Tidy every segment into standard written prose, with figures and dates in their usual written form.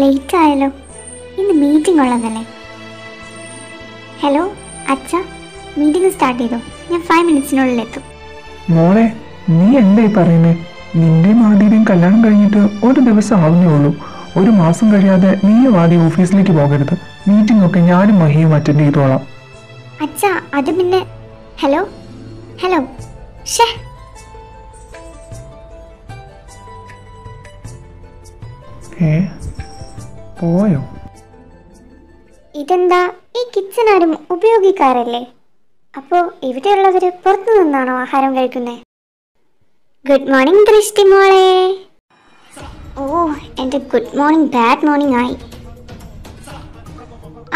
Late ആയല്ലോ. ഇന്ന് meeting ഉള്ളതല്ലേ? ഹലോ അച്ഛ, മീറ്റിംഗ് സ്റ്റാർട്ട് ചെയ്തോ? ഞാൻ 5 മിനിറ്റ്സിനുള്ളിൽ എത്തും. മോളെ, നീ എന്തായി പറയുന്നേ? നിന്റെയും ആദ്യയുടെയും കല്യാണം കഴിഞ്ഞിട്ട് ഒരു ദിവസം ആവുന്നേ ഉള്ളൂ. ഒരു മാസം കഴിയാതെ നീയും ആദ്യം ഓഫീസിലേക്ക് പോകരുത്. മീറ്റിംഗ് ഒക്കെ ഞാനും മഹിയും അറ്റൻഡ് ചെയ്തോളാം. അച്ഛ അത് പിന്നെ. ഹലോ ഹലോ ഷേ, പോയോ? ഇതെന്താ, ഈ കിച്ചൺ ആരും ഉപയോഗിക്കാറില്ലേ? അപ്പോൾ ഇവിടെയുള്ളവര് പുറത്തു നിന്നാണോ ആഹാരം കഴിക്കുന്നത്? ഗുഡ് മോർണിംഗ് ദൃഷ്ടി മോളെ. ഓ, എൻ്റെ ഗുഡ് മോർണിംഗ് ബാഡ് മോർണിംഗ് ആയി.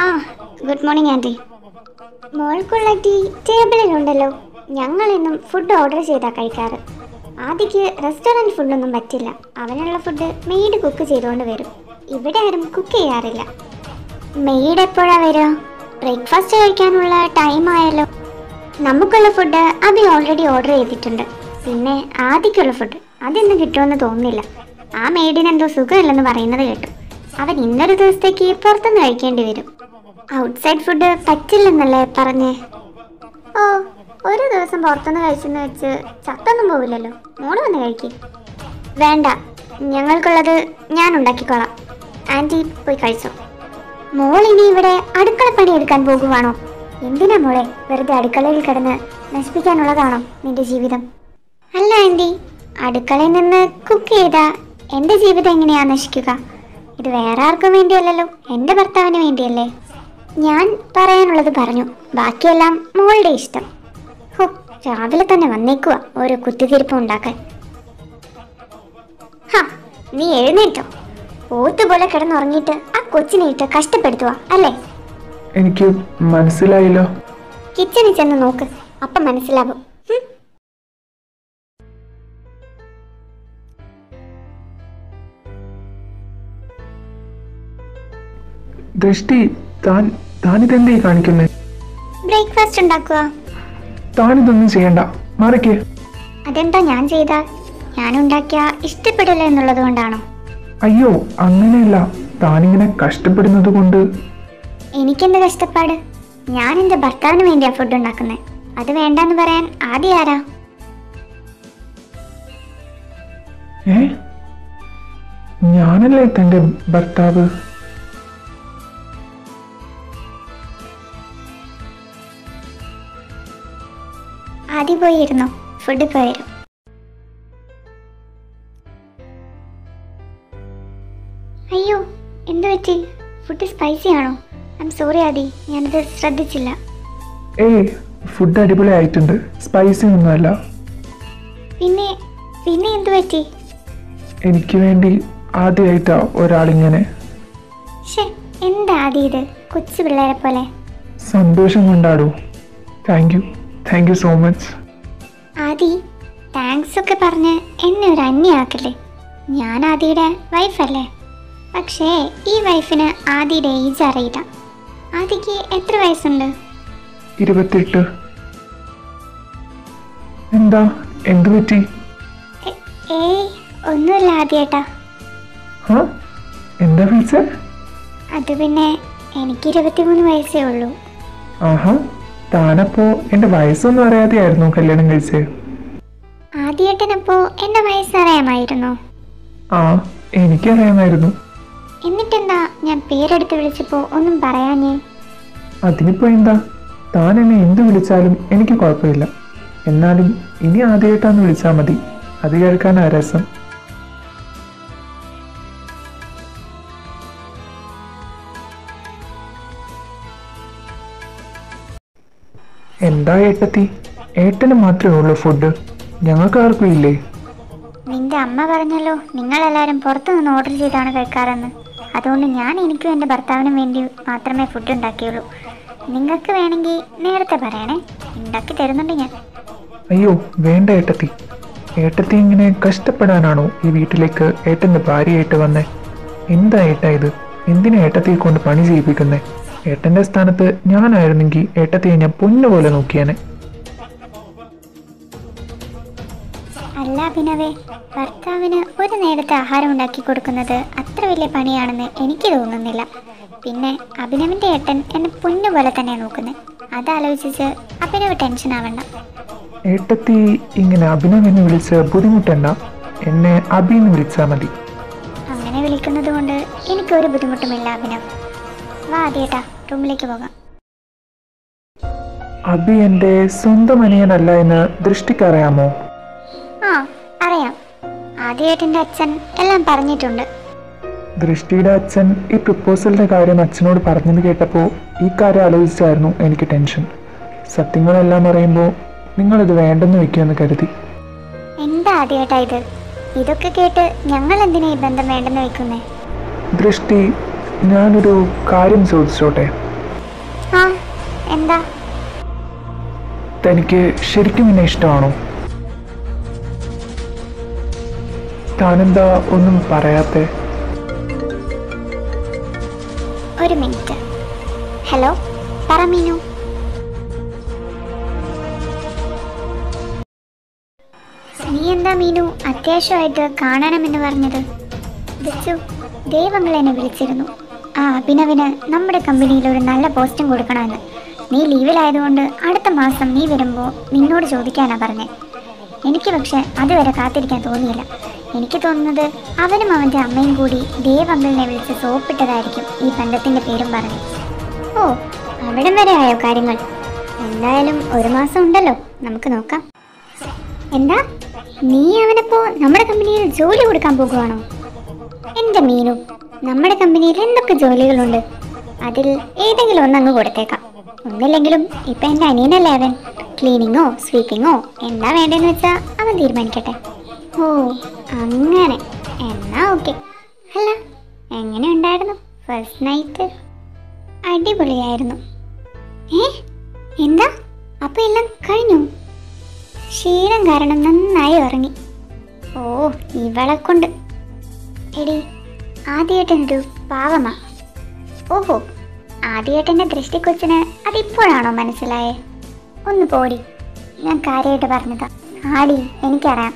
ആ, ഗുഡ് മോർണിംഗ് ആൻറ്റി. മോൾക്കുള്ള ടീ ടേബിളിലുണ്ടല്ലോ. ഞങ്ങളെന്നും ഫുഡ് ഓർഡർ ചെയ്താൽ കഴിക്കാറ്. ആദ്യക്ക് റെസ്റ്റോറൻറ്റ് ഫുഡൊന്നും പറ്റില്ല. അവനുള്ള ഫുഡ് മെയ്ഡ് കുക്ക് ചെയ്തുകൊണ്ട് വരും. ഇവിടെ ആരും കുക്ക് ചെയ്യാറില്ല. മെയ്ഡ് എപ്പോഴാണ് വരിക? ബ്രേക്ക്ഫാസ്റ്റ് കഴിക്കാനുള്ള ടൈം ആയല്ലോ. നമുക്കുള്ള ഫുഡ് അഭി ഓൾറെഡി ഓർഡർ ചെയ്തിട്ടുണ്ട്. പിന്നെ ആദ്യക്കുള്ള ഫുഡ് അതൊന്നും കിട്ടുമെന്ന് തോന്നുന്നില്ല. ആ മെയ്ഡിന് എന്തോ സുഖമില്ലെന്ന് പറയുന്നത് കേട്ടു. അവൻ ഇന്നൊരു ദിവസത്തേക്ക് പുറത്തുനിന്ന് കഴിക്കേണ്ടി വരും. ഔട്ട്സൈഡ് ഫുഡ് പറ്റില്ലെന്നല്ലേ പറഞ്ഞേ? ഓ, ഒരു ദിവസം പുറത്തുനിന്ന് കഴിച്ചെന്ന് വെച്ച് ചത്തൊന്നും പോവില്ലല്ലോ. മോള് വന്ന് കഴിക്കും. വേണ്ട, ഞങ്ങൾക്കുള്ളത് ഞാൻ ഉണ്ടാക്കിക്കോളാം. ആൻറ്റി പോയി കഴിച്ചോ. മോൾ ഇനി ഇവിടെ അടുക്കളപ്പണി എടുക്കാൻ പോകുവാണോ? എന്തിനാ മോളെ വെറുതെ അടുക്കളയിൽ കിടന്ന് നശിപ്പിക്കാനുള്ളതാണോ നിന്റെ ജീവിതം? അല്ല ആൻറ്റി, അടുക്കളയിൽ നിന്ന് കുക്ക് ചെയ്താൽ എൻ്റെ ജീവിതം എങ്ങനെയാ നശിക്കുക? ഇത് വേറെ ആർക്കും വേണ്ടിയല്ലല്ലോ, എൻ്റെ ഭർത്താവിന് വേണ്ടിയല്ലേ. ഞാൻ പറയാനുള്ളത് പറഞ്ഞു, ബാക്കിയെല്ലാം മോളുടെ ഇഷ്ടം. ഹോ, രാവിലെ തന്നെ വന്നേക്കുക ഓരോ കുത്തിത്തിരിപ്പും ഉണ്ടാക്കാൻ. ഹാ, നീ എഴുന്നേറ്റോ? പോത്തുപോലെ കിടന്നുറങ്ങിയിട്ട് ആ കൊച്ചിനെ ഇട്ട് കഷ്ടപ്പെടുത്തുക അല്ലേ? എനിക്ക് മനസ്സിലായില്ലോ. കിച്ചണിൽ ചെന്ന് നോക്ക്, അപ്പം മനസ്സിലാവും. ദൃഷ്ടി, താനിതെന്തേ കാണിക്കുന്നേ? ബ്രേക്ക്ഫാസ്റ്റ് ഉണ്ടാക്കുക. താനിതൊന്നും ചെയ്യണ്ട, മറിക്ക്. അതെന്താ ഞാൻ ചെയ്താൽ? ഞാനുണ്ടാക്കിയ ഇഷ്ടപ്പെടില്ല എന്നുള്ളത് കൊണ്ടാണോ? അയ്യോ, അങ്ങനെയല്ല. താനിങ്ങനെ കഷ്ടപ്പെടുന്നത് കൊണ്ട്. എനിക്കെന്ത് കഷ്ടപ്പാട്? ഞാൻ എൻ്റെ ഭർത്താവിന് വേണ്ടിയാ ഫുഡ് ഉണ്ടാക്കുന്നത്. അത് വേണ്ടെന്ന് പറയാൻ ആദ്യം ആരാ? ഞാനല്ലേ തന്റെ ഭർത്താവ്? ആദ്യം പോയിരുന്നോ? ഫുഡ് പോയിരുന്നു. അയ്യോ, എന്തു പറ്റി? ഫുഡ് സ്പൈസി ആണോ? ഐ എം സോറി ആദി, ഞാനത് ശ്രദ്ധിച്ചില്ല. ഫുഡ് അടിപൊളി ആയിട്ടുണ്ട്. സ്പൈസി ഒന്നുമല്ല. പിന്നെ പിന്നെ എന്തു പറ്റി? എനിക്ക് വേണ്ടി ആദ്യമായിട്ടാ ഒരാളിങ്ങനെ. എന്താ ആദി ഇത്, കൊച്ചു പിള്ളേരെ പോലെ? സന്തോഷം കൊണ്ടാടൂ. Thank you so much. Aadi, thanks ഒക്കെ പറഞ്ഞ് എന്നെ ഒരു അന്യാക്കല്ലേ. ഞാൻ ആദിയുടെ വൈഫല്ലേ. പക്ഷേ ഈ വൈഫിന് ആദിയുടെ ഏജ് അറിയില്ല. ആദിക്ക് എത്ര വയസ്സുണ്ട്? 28. എന്താ, എന്തു പറ്റി? ഒന്നുമില്ല ആദിയേട്ടാ. എന്താ വിളിച്ച? അത് പിന്നെ എനിക്ക് 23 വയസ്സേ ഉള്ളൂ. ആഹാ, താനപ്പോ എന്റെ വയസ്സൊന്നും അറിയാതെയായിരുന്നു കല്യാണം കഴിച്ചേ? ആദിയേട്ടനപ്പോ എന്റെ വയസ്സറിയാമായിരുന്നോ? ആ, എനിക്കറിയാമായിരുന്നു. എന്നിട്ടെന്താ ഞാൻ പേരെടുത്ത് വിളിച്ചപ്പോ ഒന്നും പറയാഞ്ഞേ? അതിനിപ്പോ എന്താ, താൻ എന്നെ എന്ത് വിളിച്ചാലും എനിക്ക് കുഴപ്പമില്ല. എന്നാലും ഇനി ആദ്യമായിട്ടാന്ന് വിളിച്ചാൽ മതി, അത് കേൾക്കാനാ രസം. എന്താ ഏട്ടത്തി, ഏട്ടന് മാത്രമേ ഉള്ളൂ ഫുഡ്? ഞങ്ങൾക്ക് ആർക്കും ഇല്ലേ? നിന്റെ അമ്മ പറഞ്ഞല്ലോ നിങ്ങളെല്ലാവരും പുറത്തു നിന്ന് ഓർഡർ ചെയ്താണ് കഴിക്കാറെന്ന്. അതുകൊണ്ട് ഞാൻ എനിക്കും എൻ്റെ ഭർത്താവിനും വേണ്ടി മാത്രമേ ഫുഡ് ഉണ്ടാക്കിയുള്ളൂ. നിങ്ങൾക്ക് വേണമെങ്കിൽ നേരത്തെ പറയണേ, ഉണ്ടാക്കി തരുന്നുണ്ട് ഞാൻ. അയ്യോ വേണ്ട ഏട്ടത്തി. ഏട്ടത്തി ഇങ്ങനെ കഷ്ടപ്പെടാനാണോ ഈ വീട്ടിലേക്ക് ഏട്ടൻ്റെ ഭാര്യയായിട്ട് വന്നേ? എന്താ ഏട്ടാ ഇത്? എന്തിനാ ഏട്ടത്തിയെ കൊണ്ട് പണി ചെയ്യിപ്പിക്കുന്നേ? ഏട്ടൻ്റെ സ്ഥാനത്ത് ഞാനായിരുന്നെങ്കിൽ ഏട്ടത്തിയെ ഞാൻ പൊന്നുപോലെ നോക്കിയാനെ. അല്ല അഭിനവേ, ഭർത്താവിന് ഒരു നേരത്തെ ആഹാരം ഉണ്ടാക്കി കൊടുക്കുന്നത് അത്ര വലിയ പണിയാണെന്ന് എനിക്ക് തോന്നുന്നില്ല. പിന്നെ അഭിനവിൻ്റെ ഏട്ടൻ എന്നെ പൊന്നുപോലെ തന്നെ നോക്കുന്നത്. അതാലോചിച്ച് അഭിനവ് ടെൻഷൻ ആവണ്ട. ഏട്ടത്തി ഇങ്ങനെ അഭിനവെന്ന് വിളിച്ച് ബുദ്ധിമുട്ടണ്ട. എന്നെ അഭിന്ന് വിളിച്ചാൽ മതി. അങ്ങനെ വിളിക്കുന്നത് കൊണ്ട് എനിക്കൊരു ബുദ്ധിമുട്ടുമില്ല അഭിനവ്. വാ ആദ്യേട്ടാ, റൂമിലേക്ക് പോകാം. അഭി എൻ്റെ സ്വന്തം അനിയനല്ല എന്ന് ദൃഷ്ടിക്കറിയാമോ? ആ, അറിയാം. ആദ്യേട്ടൻ്റെ അച്ഛൻ എല്ലാം പറഞ്ഞിട്ടുണ്ട്. ദൃഷ്ടിയുടെ അച്ഛൻ ഈ പ്രപ്പോസലിൻ്റെ കാര്യം അച്ഛനോട് പറഞ്ഞത് കേട്ടപ്പോൾ ഈ കാര്യം ആലോചിച്ചായിരുന്നു എനിക്ക് ടെൻഷൻ. സത്യങ്ങളെല്ലാം അറിയുമ്പോൾ നിങ്ങളിത് വേണ്ടെന്ന് വെക്കുമെന്ന് കരുതി. എന്താ ആദ്യേട്ടാ ഇത്? ഇതൊക്കെ കേട്ട് ഞങ്ങൾ എന്തിനാ ഈ ബന്ധം വേണ്ടെന്ന് വെക്കുന്നേ? ദൃഷ്ടി, ഞാനൊരു കാര്യം ചോദിച്ചോട്ടെ? ആ, എന്താ? തനിക്ക് ശരിക്കും എന്നെ ഇഷ്ടമാണോ? താനെന്താ ഒന്നും പറയാത്തെ? ഒരു മിനിറ്റ്. ഹലോ, പറ മീനു. നീ എന്താ മീനു അത്യാവശ്യമായിട്ട് കാണണമെന്ന് പറഞ്ഞത്? ബിച്ചു, ദൈവങ്ങൾ എന്നെ വിളിച്ചിരുന്നു. ആ അഭിനവിന് നമ്മുടെ കമ്പനിയിൽ ഒരു നല്ല പോസ്റ്റും കൊടുക്കണമെന്ന്. നീ ലീവിലായതുകൊണ്ട് അടുത്ത മാസം നീ വരുമ്പോൾ നിന്നോട് ചോദിക്കാനാണ് പറഞ്ഞത്. എനിക്ക് പക്ഷെ അതുവരെ കാത്തിരിക്കാൻ തോന്നിയില്ല. എനിക്ക് തോന്നുന്നത് അവനും അവൻ്റെ അമ്മയും കൂടി ദേവങ്ങളിനെ വിളിച്ച് സോപ്പിട്ടതായിരിക്കും ഈ ബന്ധത്തിൻ്റെ പേരും പറഞ്ഞ്. ഓ, അവിടം വരെ ആയോ കാര്യങ്ങൾ? എന്തായാലും ഒരു മാസം ഉണ്ടല്ലോ, നമുക്ക് നോക്കാം. എന്താ, നീ അവനപ്പോ നമ്മുടെ കമ്പനിയിൽ ജോലി കൊടുക്കാൻ പോകുവാണോ? എൻ്റെ മീനു, നമ്മുടെ കമ്പനിയിൽ എന്തൊക്കെ ജോലികളുണ്ട്, അതിൽ ഏതെങ്കിലും ഒന്നങ്ങ് കൊടുത്തേക്കാം. ഒന്നില്ലെങ്കിലും ഇപ്പം എൻ്റെ അനിയനല്ലേ അവൻ. ക്ലീനിങ്ങോ സ്വീപ്പിങ്ങോ എന്താ വേണ്ടതെന്ന് വെച്ചാൽ അവൻ തീരുമാനിക്കട്ടെ. ഓ അങ്ങനെ, എന്നാ ഓക്കെ. അല്ല, എങ്ങനെ ഉണ്ടായിരുന്നു ഫസ്റ്റ് നൈറ്റ്? അടിപൊളിയായിരുന്നു. എന്താ, അപ്പം എല്ലാം കഴിഞ്ഞു? ക്ഷീണം കാരണം നന്നായി ഉറങ്ങി. ഓ, ഇവളെ കൊണ്ട്. എടി, ആദ്യേട്ടനൊരു പാവമാ. ഓഹോ, ആദ്യേട്ടൻ്റെ ദൃഷ്ടിക്കൊച്ചിന് അതിപ്പോഴാണോ മനസ്സിലായേ? ഒന്ന് പോടി, ഞാൻ കാര്യമായിട്ട് പറഞ്ഞതാ. ആടി, എനിക്കറിയാം.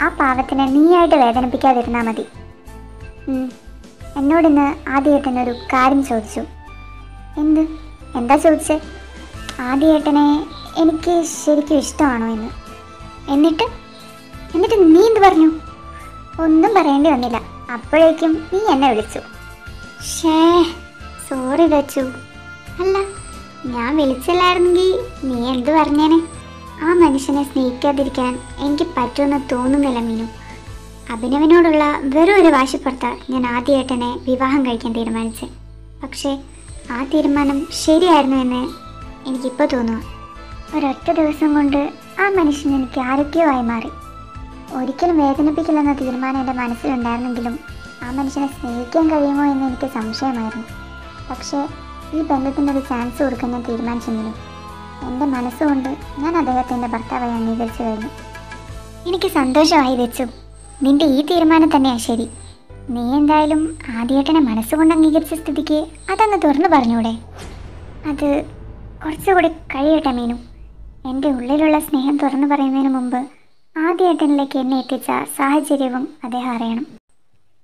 ആ പാവത്തിനെ നീയായിട്ട് വേദനിപ്പിക്കാതിരുന്നാൽ മതി. എന്നോടിന്ന് ആദ്യേട്ടനൊരു കാര്യം ചോദിച്ചു. എന്താ ചോദിച്ചേ? ആദ്യേട്ടനെ എനിക്ക് ശരിക്കും ഇഷ്ടമാണോ എന്ന്. എന്നിട്ട് നീ എന്ത് പറഞ്ഞു? ഒന്നും പറയേണ്ടി വന്നില്ല, അപ്പോഴേക്കും നീ എന്നെ വിളിച്ചു. ഷേ, സോറി ലച്ചു. അല്ല, ഞാൻ വിളിച്ചില്ലായിരുന്നെങ്കിൽ നീ എന്ത് പറഞ്ഞേനെ? ആ മനുഷ്യനെ സ്നേഹിക്കാതിരിക്കാൻ എനിക്ക് പറ്റുമെന്ന് തോന്നുന്നില്ല മീനു. അഭിനവിനോടുള്ള വെറും ഒരു വാശിപ്പുറത്താണ് ഞാൻ ആദ്യേട്ടനെ വിവാഹം കഴിക്കാൻ തീരുമാനിച്ചത്. പക്ഷേ ആ തീരുമാനം ശരിയായിരുന്നു എന്ന് എനിക്കിപ്പോൾ തോന്നുക. ഒരൊറ്റ ദിവസം കൊണ്ട് ആ മനുഷ്യൻ എനിക്ക് ആരൊക്കെയോ ആയി മാറി. ഒരിക്കലും വേദനിപ്പിക്കില്ലെന്ന തീരുമാനം എൻ്റെ മനസ്സിലുണ്ടായിരുന്നെങ്കിലും ആ മനുഷ്യനെ സ്നേഹിക്കാൻ കഴിയുമോ എന്ന് എനിക്ക് സംശയമായിരുന്നു. പക്ഷേ ഈ ബന്ധത്തിനൊരു ചാൻസ് കൊടുക്കാൻ ഞാൻ തീരുമാനിച്ചെങ്കിലും എൻ്റെ മനസ്സുകൊണ്ട് ഞാൻ അദ്ദേഹത്തിൻ്റെ ഭർത്താവായി അംഗീകരിച്ചു കഴിഞ്ഞു. എനിക്ക് സന്തോഷമായി വെച്ചു. നിൻ്റെ ഈ തീരുമാനം തന്നെയാണ് ശരി. നീ എന്തായാലും ആദ്യേട്ടനെ മനസ്സുകൊണ്ട് അംഗീകരിച്ച സ്ഥിതിക്ക് അതങ്ങ് തുറന്നു പറഞ്ഞൂടെ? അത് കുറച്ചുകൂടി കഴിയട്ടെ മീനു. എൻ്റെ ഉള്ളിലുള്ള സ്നേഹം തുറന്നു പറയുന്നതിന് മുമ്പ് ആദ്യേട്ടനിലേക്ക് എന്നെ എത്തിച്ച സാഹചര്യവും അദ്ദേഹം അറിയണം.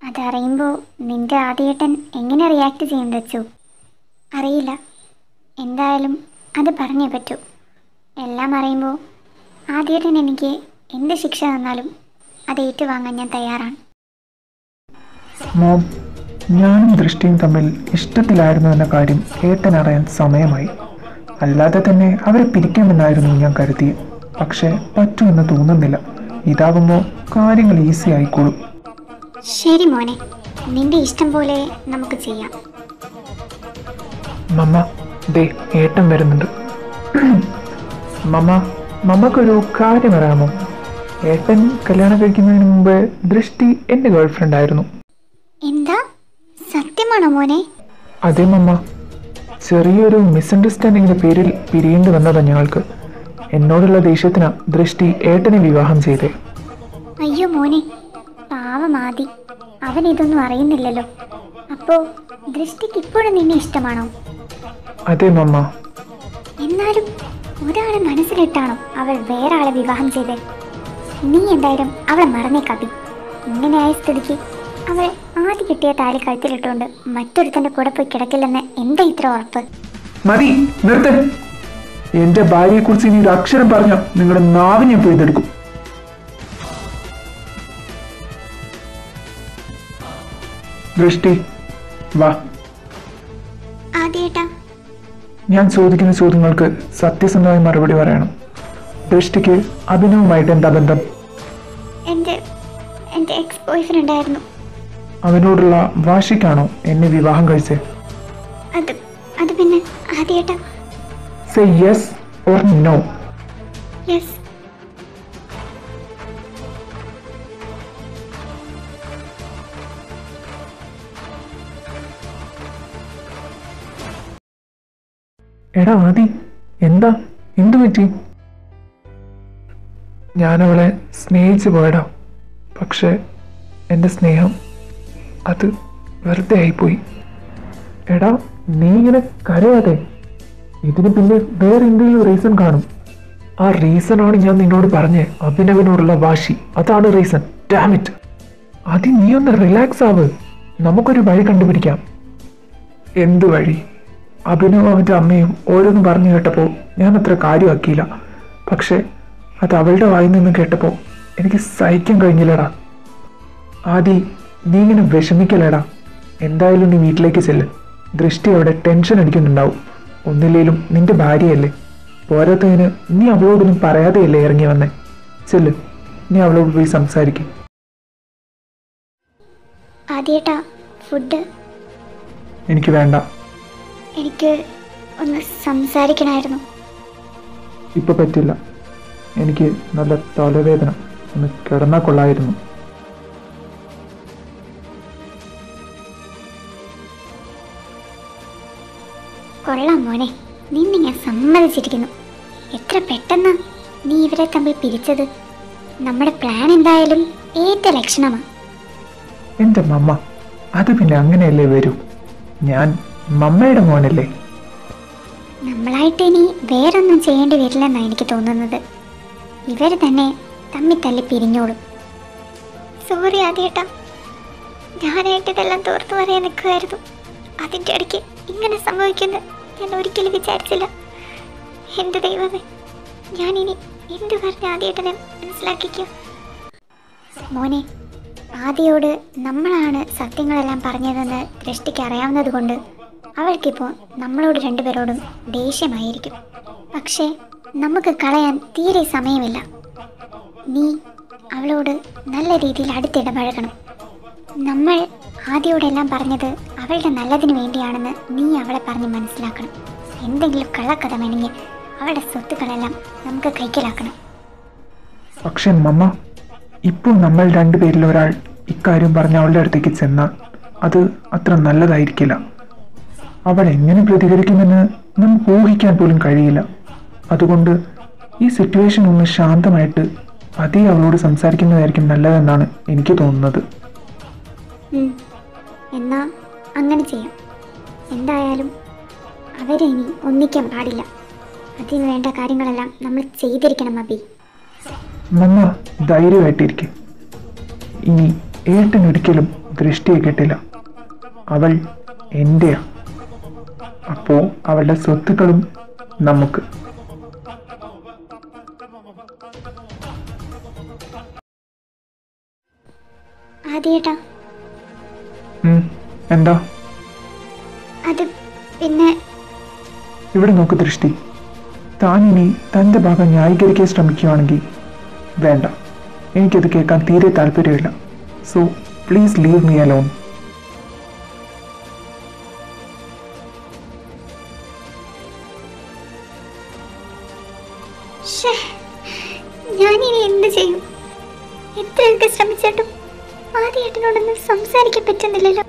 അതറിയുമ്പോൾ നിൻ്റെ ആദ്യേട്ടൻ എങ്ങനെ റിയാക്ട് ചെയ്യും വെച്ചു? അറിയില്ല. എന്തായാലും അത് പറഞ്ഞേ പറ്റൂ. എല്ലാം അറിയുമ്പോൾ ആദ്യേട്ടൻ എനിക്ക് എന്ത് ശിക്ഷ തന്നാലും അത് ഏറ്റുവാങ്ങാൻ ഞാൻ തയ്യാറാണ്. മോം, ഞാനും ദൃഷ്ടിയും തമ്മിൽ ഇഷ്ടത്തിലായിരുന്നു എന്ന കാര്യം ഏട്ടൻ അറിയാൻ സമയമായി. അല്ലാതെ തന്നെ അവരെ പിരിക്കാമെന്നായിരുന്നു ഞാൻ കരുതിയത്. പക്ഷേ പറ്റുമെന്ന് തോന്നുന്നില്ല. ഇതാകുമ്പോൾ കാര്യങ്ങൾ ഈസി ആയിക്കോളും. ശരി മോനെ, നിന്റെ ഇഷ്ടം പോലെ നമുക്ക് ചെയ്യാം. മമ്മ, ദേ ഏട്ടൻ വരുന്നുണ്ട്. മമ്മക്കൊരു കാര്യം അറിയാമോ? ഏട്ടൻ കല്യാണം കഴിക്കുന്നതിന് മുമ്പ് ദൃഷ്ടി എൻ്റെ ഗേൾഫ്രണ്ട് ആയിരുന്നു. എന്താ, സത്യമാണോ മോനെ? അതെ മമ്മ, ചെറിയൊരു മിസ്അണ്ടർസ്റ്റാൻഡിങ്ങിന്റെ പേരിൽ പിരിയേണ്ടി വന്നതാണ് ഞങ്ങൾക്ക്. എന്നോടുള്ള ദേഷ്യത്തിന് ദൃഷ്ടി ഏട്ടനെ വിവാഹം ചെയ്തേ. അയ്യോ മോനെ, പാവമാതി. അവൻ ഇതൊന്നും അറിയുന്നില്ലല്ലോ. അപ്പോ ദൃഷ്ടിക്ക് ഇപ്പോഴും നിന്നെ ഇഷ്ടമാണോ? അതെ മമ്മ. എന്നാലും ഒരാളെ മനസ്സിലിട്ടാണോ അവൾ വേറെ ആളെ വിവാഹം ചെയ്തേ? നീ എന്തായാലും അവളെ മറന്നേക്കാപ്പി. ഇങ്ങനെയായ സ്ഥിതിക്ക് അവൾ ആദ്യം കിട്ടിയ താലി കഴുത്തിലിട്ടുകൊണ്ട് മറ്റൊരുത്തൻ്റെ കൂടെ പോയി കിടക്കില്ലെന്ന് എന്താ ഇത്ര ഉറപ്പ്? മതി, നിർത്ത്. എന്റെ ഭാര്യയെ കുറിച്ച് ഇനി ഒരു അക്ഷരം പറഞ്ഞ നിങ്ങളുടെ നാവിനെ പോയി ഇതെടുക്കും. ദൃഷ്ടി, വാ. ആദ്യേട്ടാ, ഞാൻ ചോദിക്കുന്ന ചോദ്യങ്ങൾക്ക് സത്യസന്ധമായി മറുപടി പറയണം. ദൃഷ്ടിക്ക് അഭിനവുമായിട്ട് എന്താ ബന്ധം? എൻ്റെ എക്സ് ബോയ് ഫ്രണ്ട് ആയിരുന്നു. അവനോടുള്ള വാശിക്കാണോ എന്നെ വിവാഹം കഴിച്ചത്? അത് പിന്നെ ആദ്യേട്ടാ. Say yes or no. Yes. എടാ ആദി, എന്താ, എന്തു പറ്റി? ഞാനവളെ സ്നേഹിച്ചു പോയടാ. പക്ഷെ എൻ്റെ സ്നേഹം അത് വെറുതെ ആയിപ്പോയി. എടാ, നീ ഇങ്ങനെ കരയാതെ. ഇതിന് പിന്നെ വേറെ എന്തെങ്കിലും റീസൺ കാണും. ആ റീസണാണ് ഞാൻ നിന്നോട് പറഞ്ഞേ, അഭിനവനോടുള്ള വാശി. അതാണ് റീസൺ. Dam it. ആദ്യം നീ ഒന്ന് റിലാക്സ് ആവ്. നമുക്കൊരു വഴി കണ്ടുപിടിക്കാം. എന്ത് വഴി? അഭിനവും അവൻ്റെ അമ്മയും ഓരോന്ന് പറഞ്ഞു കേട്ടപ്പോൾ ഞാൻ അത്ര കാര്യമാക്കിയില്ല. പക്ഷെ അത് അവളുടെ വായിൽ നിന്ന് കേട്ടപ്പോൾ എനിക്ക് സഹിക്കാൻ കഴിഞ്ഞില്ലടാ. ആദി, നീ ഇങ്ങനെ വിഷമിക്കലേടാ. എന്തായാലും നീ വീട്ടിലേക്ക് ചെല്ല്. ദൃഷ്ടി അവിടെ ടെൻഷൻ അടിക്കുന്നുണ്ടാവും. ഒന്നില്ലേലും നിന്റെ ഭാര്യയല്ലേ. പോരാത്തതിന് നീ അവളോടൊന്നും പറയാതെയല്ലേ ഇറങ്ങി വന്നേ. ചെല്ല്, നീ അവളോട് പോയി സംസാരിക്കും. ആദ്യേട്ടാ, ഫുഡ് എനിക്ക് വേണ്ട. എനിക്ക് ഒന്ന് സംസാരിക്കണമായിരുന്നു. ഇപ്പൊ പറ്റില്ല. എനിക്ക് നല്ല തലവേദന. ഒന്ന് കിടന്നാൽ കൊള്ളായിരുന്നു. കൊള്ളാം മോനെ, നിന്നെ ഞാൻ സമ്മതിച്ചിരിക്കുന്നു. എത്ര പെട്ടെന്നാ നീ ഇവരെ തമ്മിൽ പിരിച്ചത്. നമ്മുടെ പ്ലാൻ എന്തായാലും ഏറ്റ ലക്ഷണമാണ്. എൻ്റെ മമ്മ, അത് പിന്നെ അങ്ങനെയല്ലേ വരൂ. ഞാൻ മമ്മയുടെ മോനല്ലേ. നമ്മളായിട്ട് ഇനി വേറൊന്നും ചെയ്യേണ്ടി വരില്ലെന്നാണ് എനിക്ക് തോന്നുന്നത്. ഇവർ തന്നെ തമ്മിൽ തല്ലി പിരിഞ്ഞോളും. സോറി ആദ്യേട്ടാ, ഞാനായിട്ട് ഇതെല്ലാം തോർത്തു പറയാൻ നിൽക്കുമായിരുന്നു. അതിൻ്റെ ഇടയ്ക്ക് ഇങ്ങനെ സംഭവിക്കുന്നത് ഞാൻ ഒരിക്കലും വിചാരിച്ചില്ല. എൻ്റെ ദൈവമേ, ഞാനിനി എന്ത് പറഞ്ഞ ആദ്യേട്ടനെ മനസ്സിലാക്കിക്കോ. മോനെ, ആദ്യയോട് നമ്മളാണ് സത്യങ്ങളെല്ലാം പറഞ്ഞതെന്ന് ദൃഷ്ടിക്ക് അറിയാവുന്നത് കൊണ്ട് അവൾക്കിപ്പോൾ നമ്മളോട് രണ്ടുപേരോടും ദേഷ്യമായിരിക്കും. പക്ഷേ നമുക്ക് കളയാൻ തീരെ സമയമില്ല. നീ അവളോട് നല്ല രീതിയിൽ അടുത്തിടപഴകണം. നമ്മൾ ആദ്യയോടെല്ലാം പറഞ്ഞത് അവളുടെ നല്ലതിന് വേണ്ടിയാണെന്ന് നീ അവളെ പറഞ്ഞ് മനസ്സിലാക്കണം. എന്തെങ്കിലും കള്ളക്കഥ മെനഞ്ഞ് അവളുടെ സ്വത്തുക്കളെല്ലാം നമുക്ക് കൈക്കലാക്കണം. പക്ഷെ മമ്മ, ഇപ്പോൾ നമ്മൾ രണ്ടുപേരിൽ ഒരാൾ ഇക്കാര്യം പറഞ്ഞ അവളുടെ അടുത്തേക്ക് ചെന്നാൽ അത് അത്ര നല്ലതായിരിക്കില്ല. അവൾ എങ്ങനെ പ്രതികരിക്കുമെന്ന് നമുക്ക് ഊഹിക്കാൻ പോലും കഴിയില്ല. അതുകൊണ്ട് ഈ സിറ്റുവേഷൻ ഒന്ന് ശാന്തമായിട്ട് പതിയെ അവളോട് സംസാരിക്കുന്നതായിരിക്കും നല്ലതെന്നാണ് എനിക്ക് തോന്നുന്നത്. എന്നാ അങ്ങനെ ചെയ്യാം. എന്തായാലും അവരെ ഇനി ഒന്നിക്കാൻ പാടില്ല. അതിന് വേണ്ട കാര്യങ്ങളെല്ലാം നമ്മൾ ചെയ്തിരിക്കണം അബി. മമ്മ ധൈര്യമായിട്ടിരിക്കും. ഇനി ഏട്ടനൊരിക്കലും ദൃഷ്ടിയെ കിട്ടില്ല. അവൾ എൻ്റെയാ. അപ്പോ അവളുടെ സ്വത്തുക്കളും നമുക്ക്. ആദ്യേട്ടാ, എന്താ? അത് പിന്നെ ഇവിടെ നോക്ക് ദൃഷ്ടി, താൻ ഇനി തൻ്റെ ഭാഗം ന്യായീകരിക്കാൻ ശ്രമിക്കുകയാണെങ്കിൽ വേണ്ട. എനിക്കത് കേൾക്കാൻ തീരെ താല്പര്യമില്ല. So please leave me alone. ഞാനിനി എന്ത് ചെയ്യും? എത്രയൊക്കെ ശ്രമിച്ചിട്ടും ആദ്യേട്ടനോടൊന്നും സംസാരിക്കാൻ പറ്റുന്നില്ലല്ലോ.